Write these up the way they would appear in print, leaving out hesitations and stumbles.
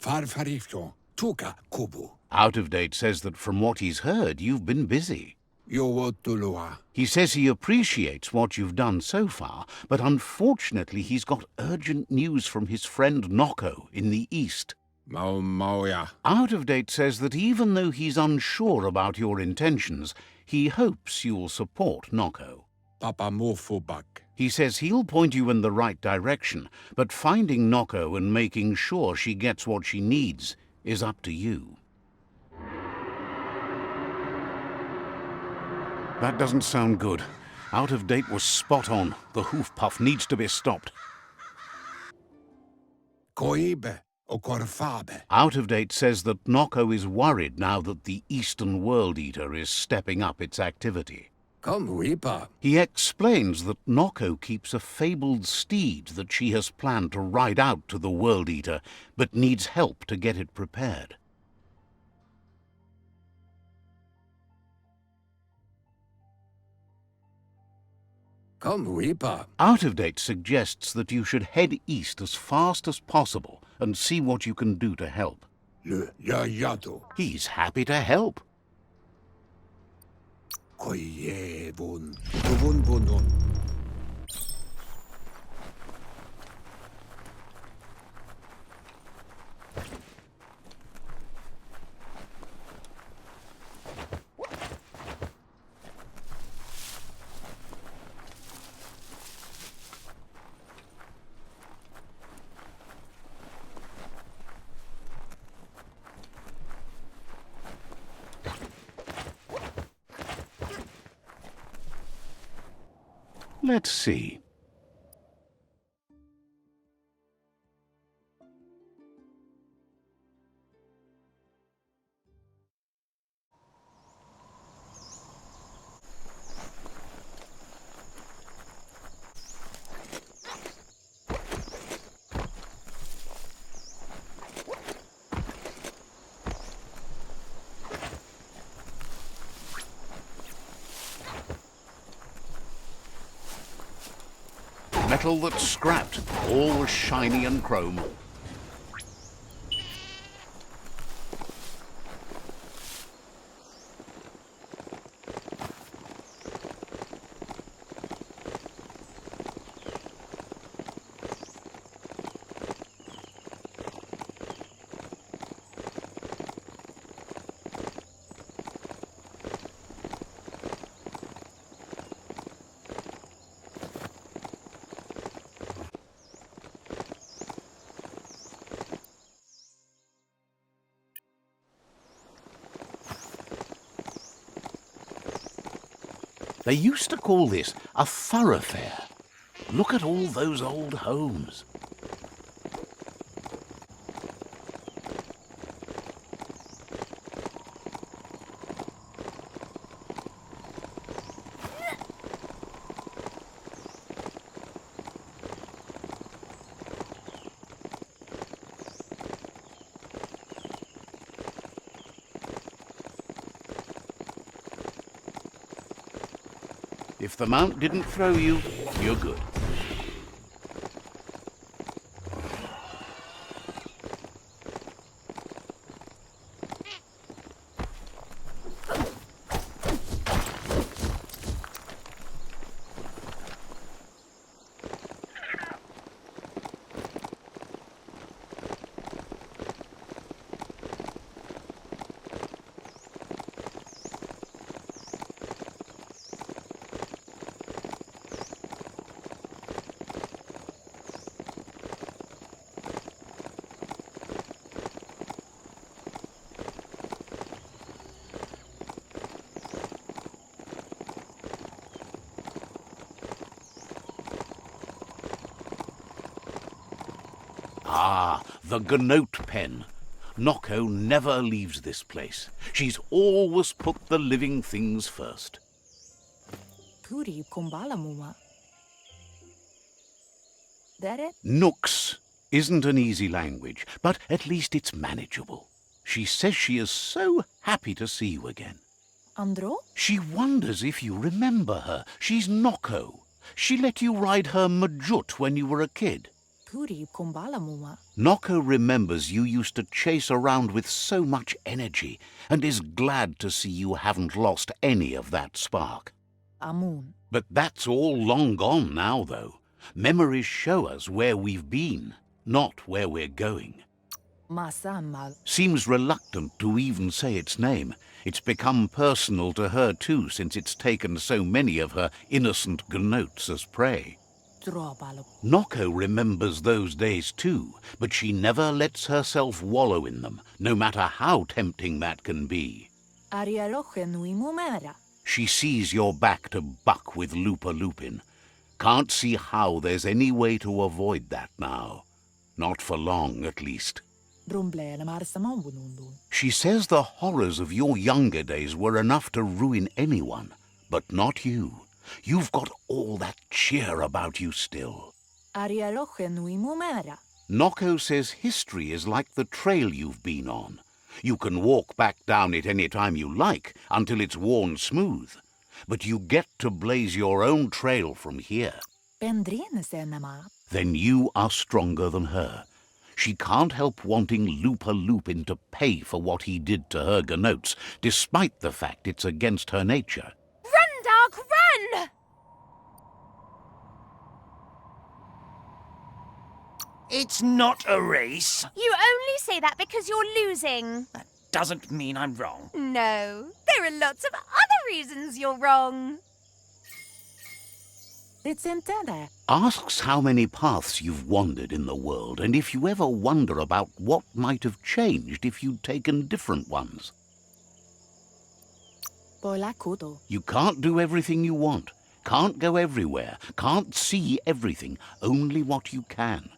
Farfarifyo, tuka kubu. Out of Date says that from what he's heard, you've been busy. Yowotulua. He says he appreciates what you've done so far, but unfortunately he's got urgent news from his friend Noko in the east. Mauya. Out of Date says that even though he's unsure about your intentions, he hopes you'll support Noko. Papa Mofubak. He says he'll point you in the right direction, but finding Noko and making sure she gets what she needs is up to you. That doesn't sound good. Out of Date was spot on. The hoof puff needs to be stopped. Koibe o korfabe. Out of Date says that Noko is worried now that the Eastern World Eater is stepping up its activity. Come weepa. He explains that Noko keeps a fabled steed that she has planned to ride out to the World Eater, but needs help to get it prepared. Come weepa. Out of Date suggests that you should head east as fast as possible and see what you can do to help. Le yayado. He's happy to help. Koyevun. Bunun. Let's see. Metal that's scrapped, all was shiny and chrome. They used to call this a thoroughfare. Look at all those old homes. If the mount didn't throw you, you're good. Ah, the Gnote pen. Noko never leaves this place. She's always put the living things first. Puri kumbala muma. Dere? Nooks isn't an easy language, but at least it's manageable. She says she is so happy to see you again. Andro? She wonders if you remember her. She's Noko. She let you ride her Majut when you were a kid. Puri Kumbala Muma. Noko remembers you used to chase around with so much energy and is glad to see you haven't lost any of that spark. Amun. But that's all long gone now, though. Memories show us where we've been, not where we're going. Masamal. Seems reluctant to even say its name. It's become personal to her too, since it's taken so many of her innocent gnotes as prey. Drobalo. Noko remembers those days too, but she never lets herself wallow in them, no matter how tempting that can be. Arialoche nui mumera. She sees you're back to buck with Lupa Lupin. Can't see how there's any way to avoid that now. Not for long, at least. Drumblele marsamambunundun. She says the horrors of your younger days were enough to ruin anyone, but not you. You've got all that cheer about you still. Arialoche nui mumera. Noko says history is like the trail you've been on. You can walk back down it any time you like, until it's worn smooth. But you get to blaze your own trail from here. Pendrine senema. Then you are stronger than her. She can't help wanting Lupa Lupin to pay for what he did to her gnotes, despite the fact it's against her nature. Run, Dark, run! It's not a race. You only say that because you're losing. That doesn't mean I'm wrong. No, there are lots of other reasons you're wrong. It's intended. Asks how many paths you've wandered in the world, and if you ever wonder about what might have changed if you'd taken different ones. Polakudo. You can't do everything you want, can't go everywhere, can't see everything, only what you can.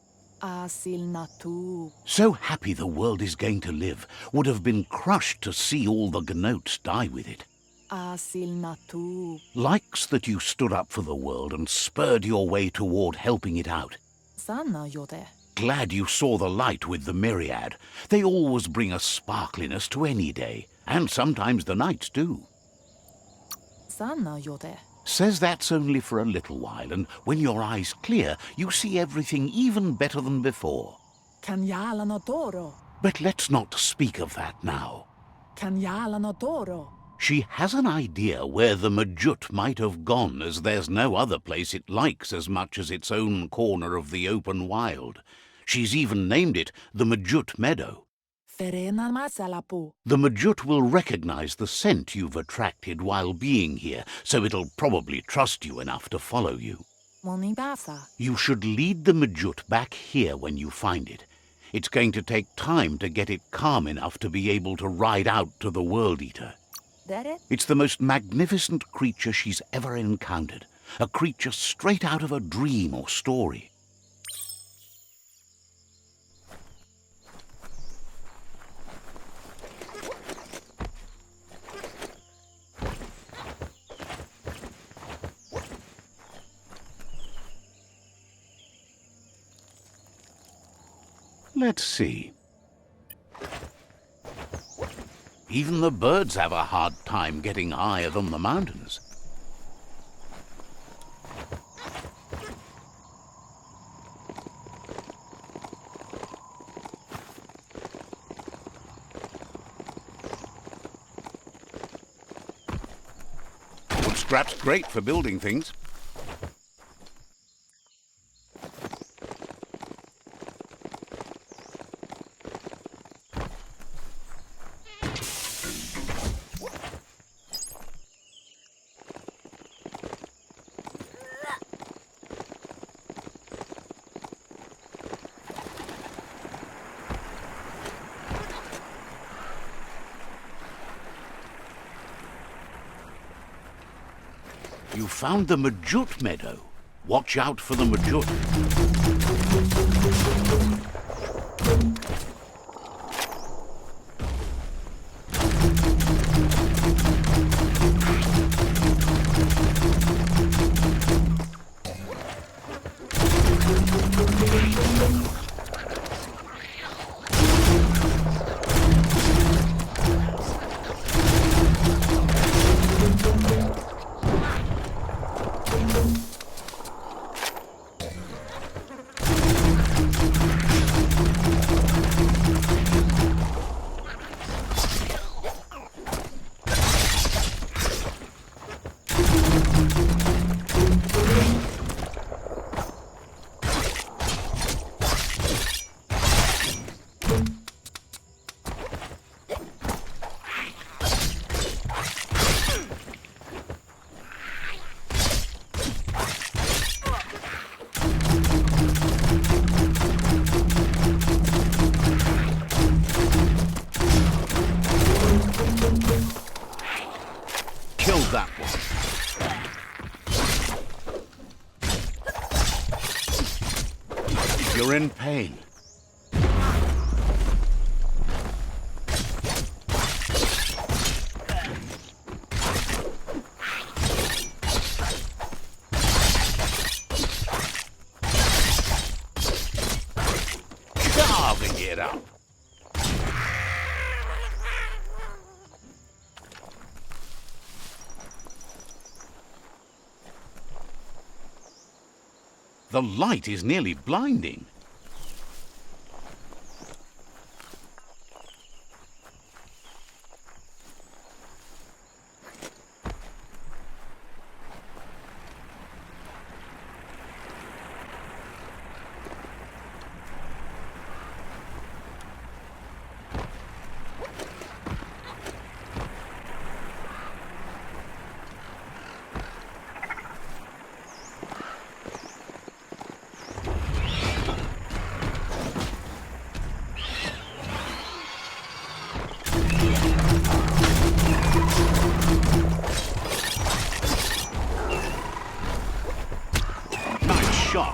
Asil natu. So happy the world is going to live, would have been crushed to see all the gnotes die with it. Asil natu. Likes that you stood up for the world and spurred your way toward helping it out. Sanna yote. Glad you saw the light with the myriad. They always bring a sparkliness to any day, and sometimes the nights do. Sanna yote. Says that's only for a little while, and when your eyes clear, you see everything even better than before. Kanyala no toro. But let's not speak of that now. Kanyala no toro. She has an idea where the Majut might have gone, as there's no other place it likes as much as its own corner of the open wild. She's even named it the Majut Meadow. Ferena masalapu. The Majut will recognize the scent you've attracted while being here, so it'll probably trust you enough to follow you. Monibasa. You should lead the Majut back here when you find it. It's going to take time to get it calm enough to be able to ride out to the World Eater. Dere. It's the most magnificent creature she's ever encountered, a creature straight out of a dream or story. Let's see. Even the birds have a hard time getting higher than the mountains. Wood scrap's great for building things. You found the Majut Meadow. Watch out for the Majut. in pain. Carving it up. The light is nearly blinding. Nice shot.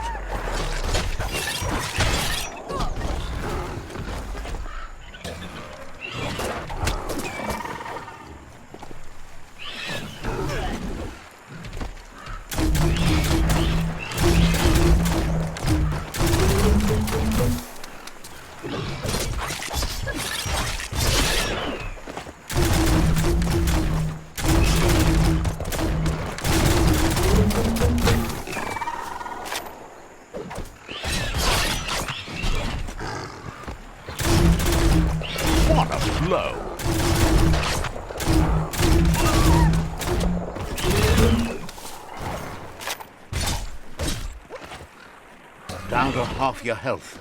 What a blow! Down to half your health.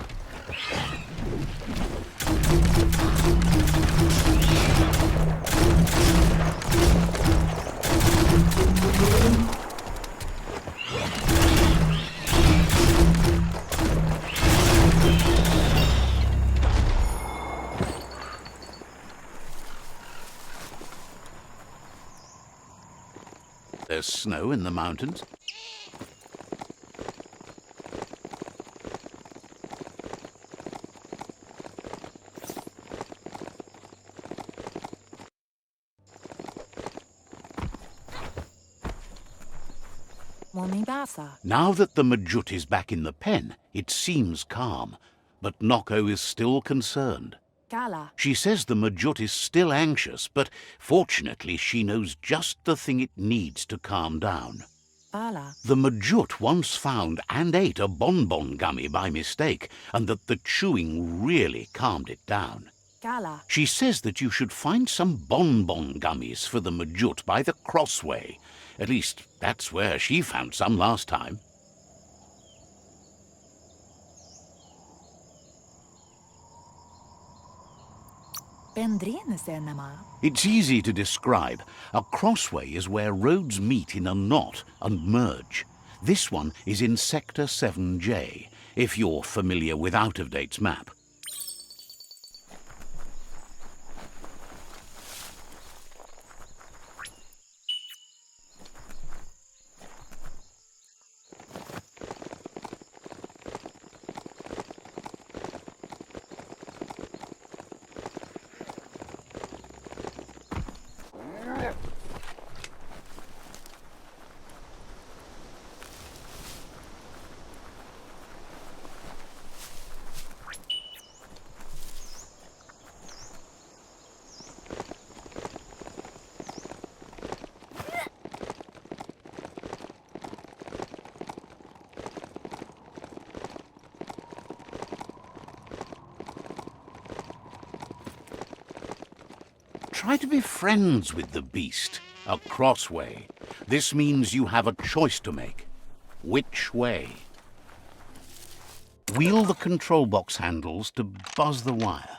There's snow in the mountains. Momibasa. Now that the Majut is back in the pen, it seems calm, but Noko is still concerned. Kala. She says the Majut is still anxious, but fortunately she knows just the thing it needs to calm down. Pala. The Majut once found and ate a bonbon gummy by mistake, and that the chewing really calmed it down. Kala. She says that you should find some bonbon gummies for the Majut by the crossway. At least, that's where she found some last time. Pendrinesenema. It's easy to describe. A crossway is where roads meet in a knot and merge. This one is in Sector 7J, if you're familiar with Out-of-Date's map. Try to be friends with the beast. A crossway. This means you have a choice to make. Which way? Wheel the control box handles to buzz the wire.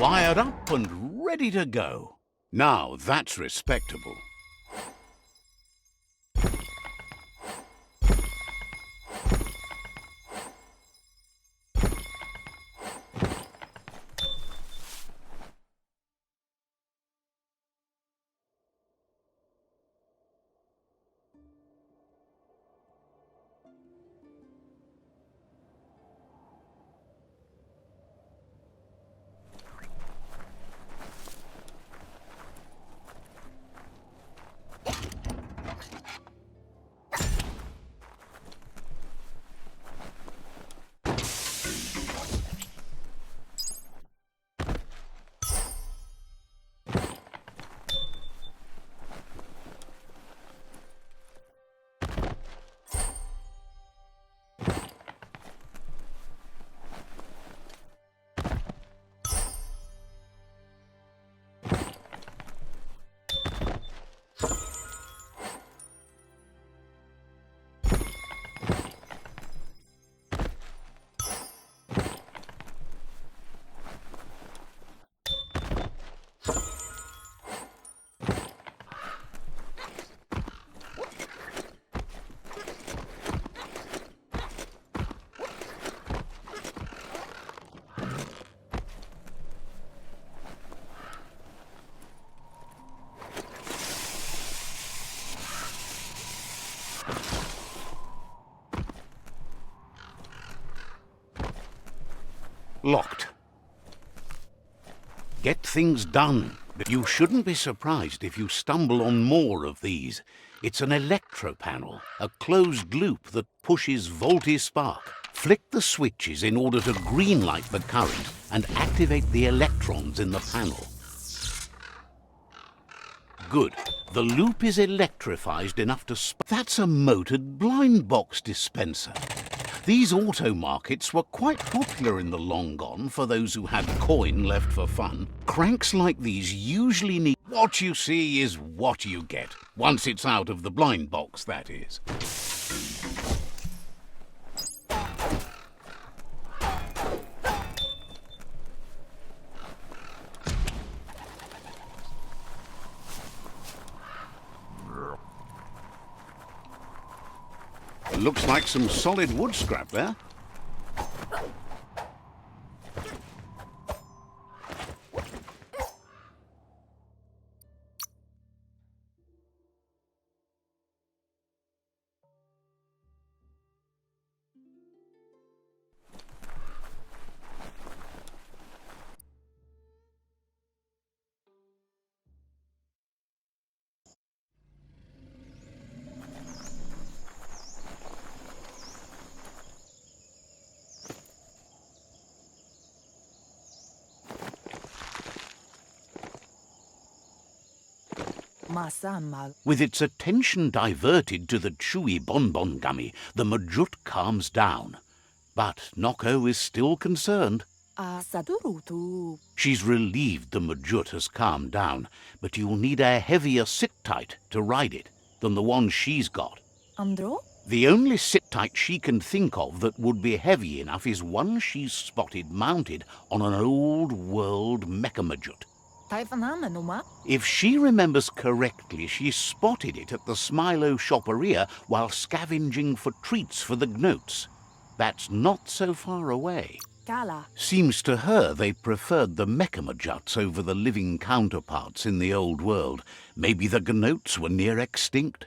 Wired up and ready to go. Now that's respectable. Locked. Get things done. You shouldn't be surprised if you stumble on more of these. It's an electropanel, a closed loop that pushes voltage spark. Flick the switches in order to greenlight the current and activate the electrons in the panel. Good. The loop is electrified enough to That's a motored blind box dispenser. These auto markets were quite popular in the long gone for those who had coin left for fun. Cranks like these usually need... What you see is what you get. Once it's out of the blind box, that is. Looks like some solid wood scrap there. Masama. With its attention diverted to the chewy bonbon gummy, the Majut calms down. But Noko is still concerned. Sadurutu. She's relieved the Majut has calmed down, but you'll need a heavier sit-tight to ride it than the one she's got. Andro? The only sit-tight she can think of that would be heavy enough is one she's spotted mounted on an old-world mecha-Majut. Taifanama. If she remembers correctly, she spotted it at the Smilo Shopperia while scavenging for treats for the gnotes. That's not so far away. Kala. Seems to her they preferred the Mechamajuts over the living counterparts in the old world. Maybe the gnotes were near extinct.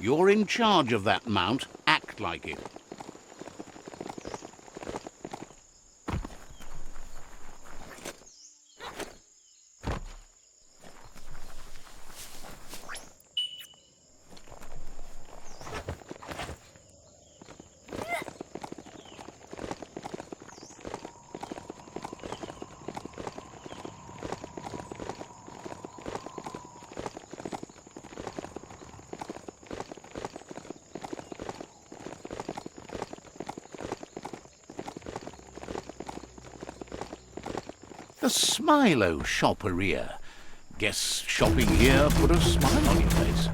You're in charge of that mount. Act like it. The Smilo Shopperia. Guess shopping here put a smile on your face.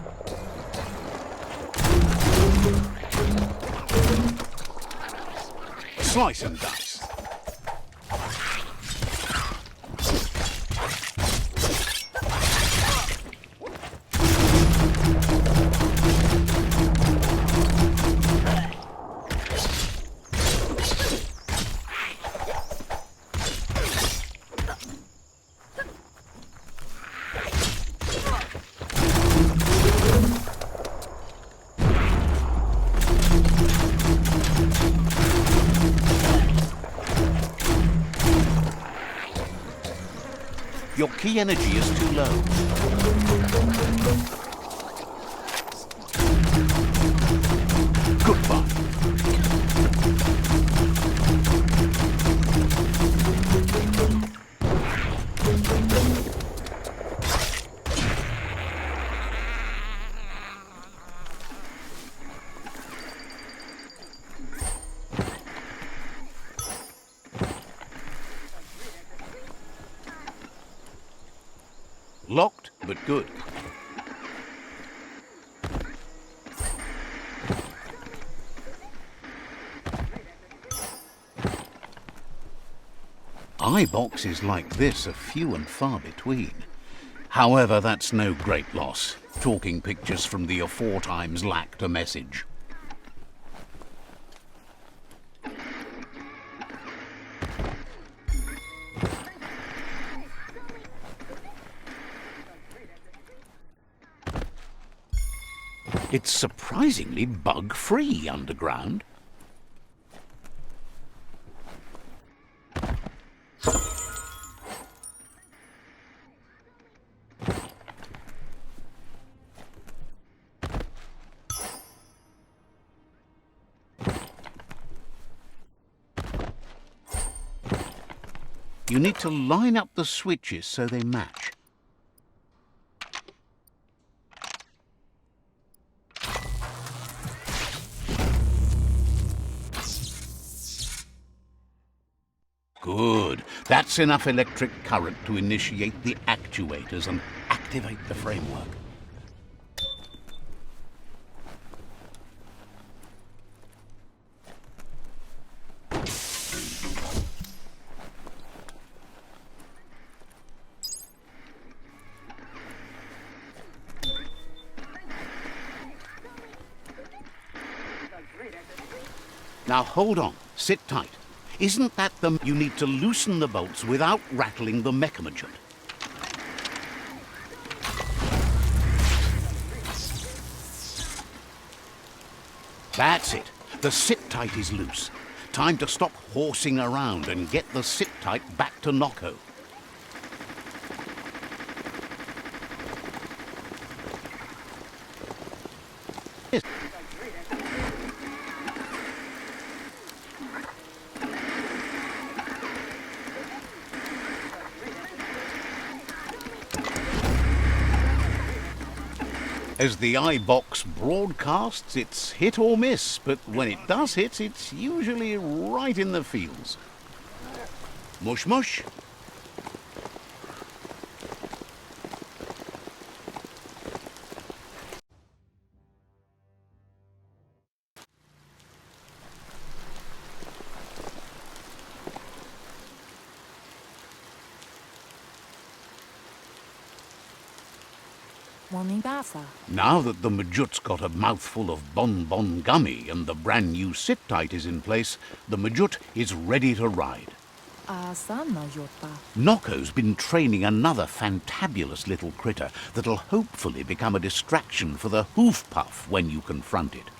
Slice and dice. Your key energy is too low. Goodbye. Locked, but good. Eye boxes like this are few and far between. However, that's no great loss. Talking pictures from the aforetimes lacked a message. It's surprisingly bug-free underground. You need to line up the switches so they match. Good. That's enough electric current to initiate the actuators and activate the framework. Now hold on. Sit tight. Isn't that the... You need to loosen the bolts without rattling the Biomutant. That's it. The sit-tight is loose. Time to stop horsing around and get the sit-tight back to Noko. Yes. As the eye box broadcasts, it's hit or miss, but when it does hit, it's usually right in the feels. Mush mush. Now that the Majut's got a mouthful of bonbon gummy and the brand new sit-tight is in place, the Majut is ready to ride. Noko's been training another fantabulous little critter that'll hopefully become a distraction for the hoof puff when you confront it.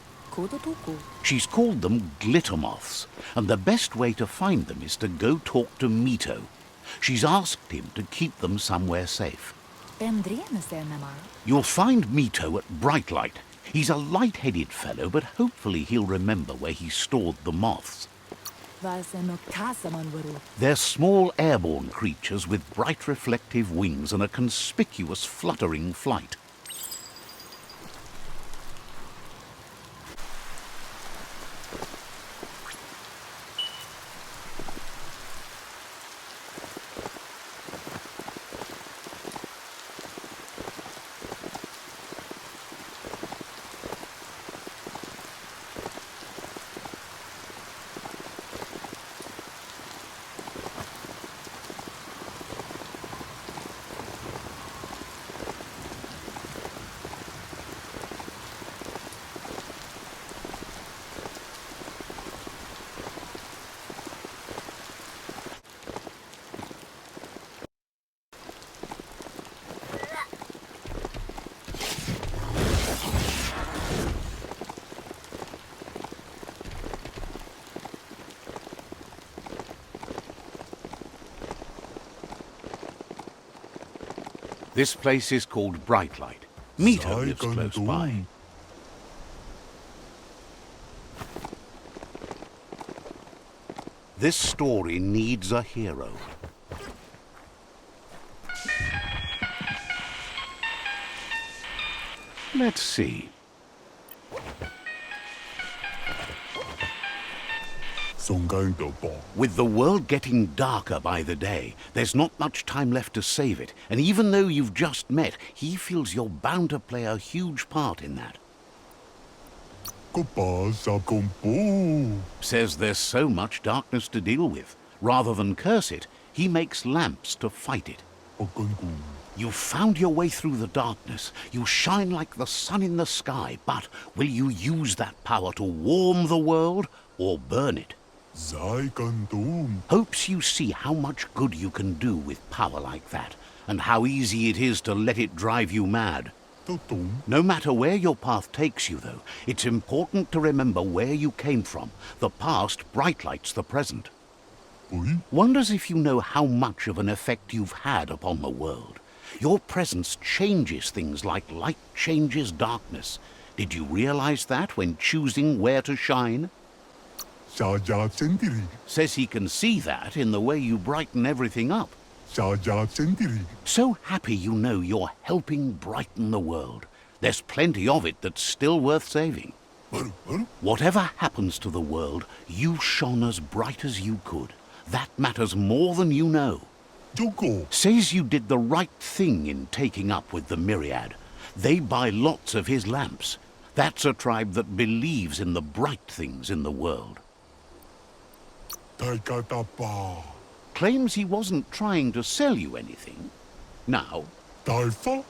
She's called them glitter moths, and the best way to find them is to go talk to Mito. She's asked him to keep them somewhere safe. You'll find Mito at Bright Light. He's a light-headed fellow, but hopefully he'll remember where he stored the moths. They're small airborne creatures with bright reflective wings and a conspicuous fluttering flight. This place is called Brightlight. Mito lives close by. This story needs a hero. Let's see. With the world getting darker by the day, there's not much time left to save it. And even though you've just met, he feels you're bound to play a huge part in that. Says there's so much darkness to deal with. Rather than curse it, he makes lamps to fight it. You've found your way through the darkness. You shine like the sun in the sky, but will you use that power to warm the world or burn it? Hopes you see how much good you can do with power like that, and how easy it is to let it drive you mad. No matter where your path takes you, though, it's important to remember where you came from. The past brightlights the present. Wonders if you know how much of an effect you've had upon the world. Your presence changes things like light changes darkness. Did you realize that when choosing where to shine? Says he can see that in the way you brighten everything up. So happy you know you're helping brighten the world. There's plenty of it that's still worth saving. Whatever happens to the world, you shone as bright as you could. That matters more than you know. Says you did the right thing in taking up with the Myriad. They buy lots of his lamps. That's a tribe that believes in the bright things in the world. Claims he wasn't trying to sell you anything. Now,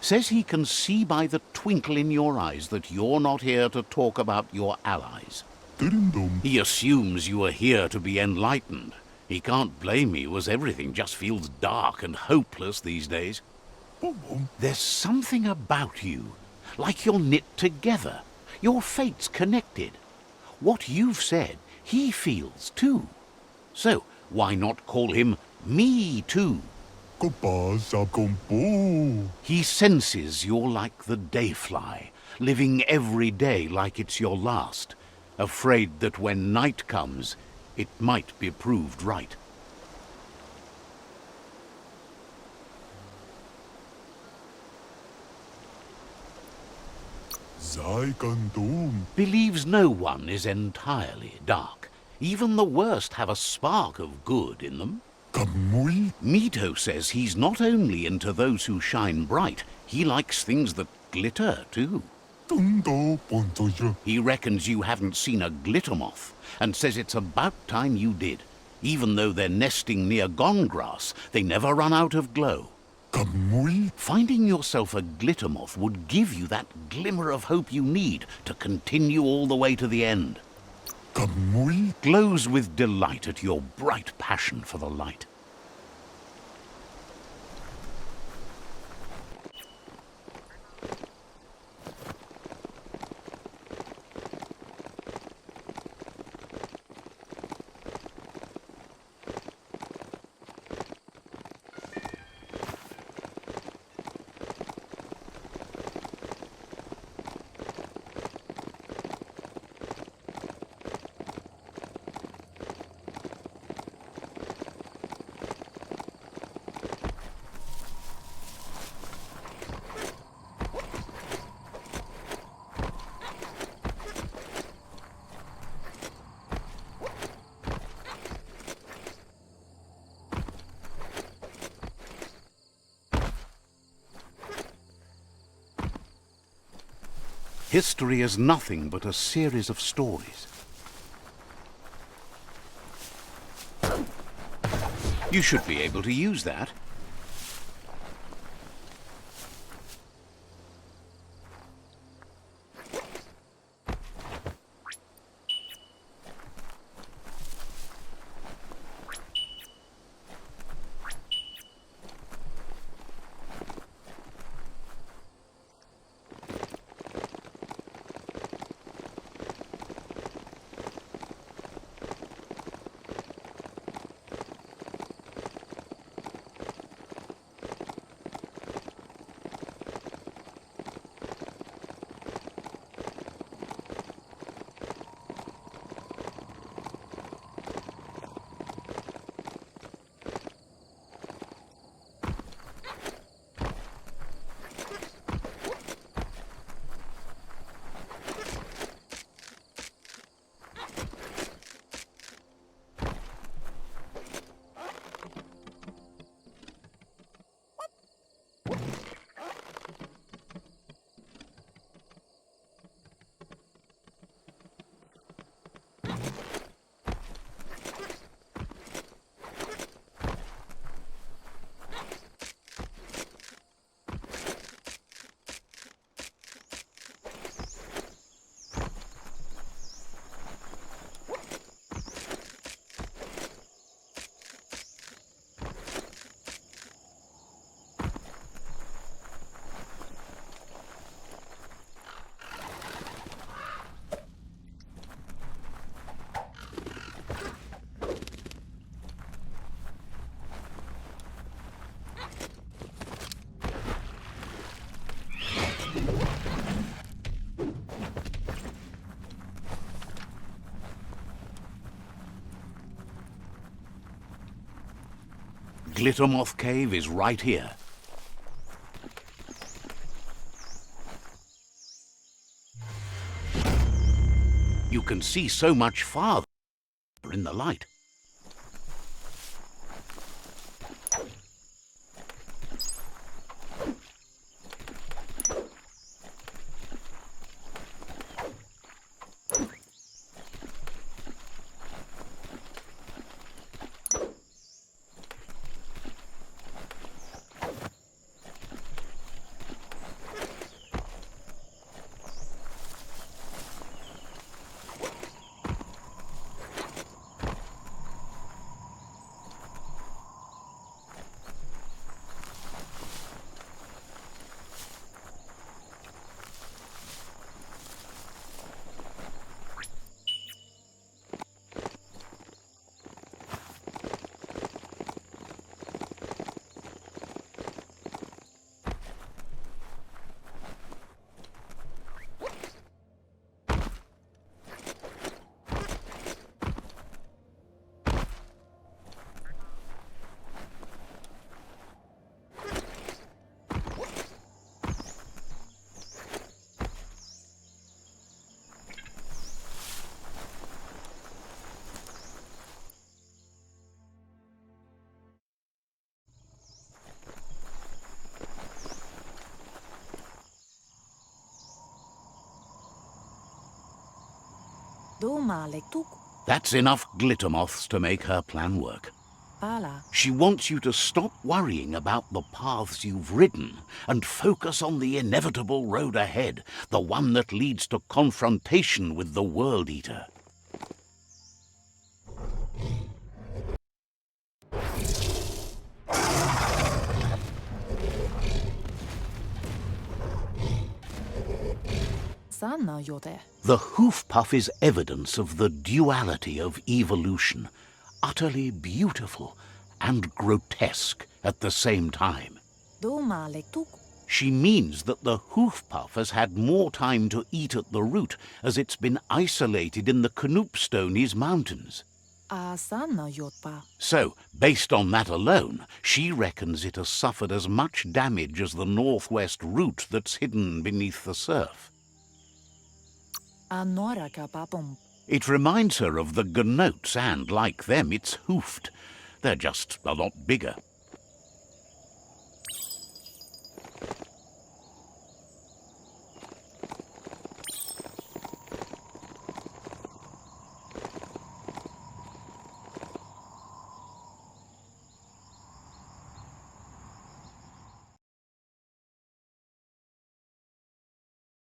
says he can see by the twinkle in your eyes that you're not here to talk about your allies. He assumes you are here to be enlightened. He can't blame you, as everything just feels dark and hopeless these days. There's something about you, like you're knit together. Your fate's connected. What you've said, he feels too. So, why not call him Me Too? He senses you're like the dayfly, living every day like it's your last, afraid that when night comes, it might be proved right. Believes no one is entirely dark. Even the worst have a spark of good in them. Mito says he's not only into those who shine bright, he likes things that glitter too. He reckons you haven't seen a glitter moth, and says it's about time you did. Even though they're nesting near gone grass, they never run out of glow. Finding yourself a glitter moth would give you that glimmer of hope you need to continue all the way to the end. Glows with delight at your bright passion for the light. History is nothing but a series of stories. You should be able to use that. Glittermoth Cave is right here. You can see so much farther in the light. That's enough glittermoths to make her plan work. Pala. She wants you to stop worrying about the paths you've ridden and focus on the inevitable road ahead, the one that leads to confrontation with the World Eater. The hoof puff is evidence of the duality of evolution, utterly beautiful and grotesque at the same time. She means that the hoof puff has had more time to eat at the root as it's been isolated in the Knoopstonies Mountains. So, based on that alone, she reckons it has suffered as much damage as the northwest root that's hidden beneath the surf. It reminds her of the gnotes and, like them, it's hoofed. They're just a lot bigger.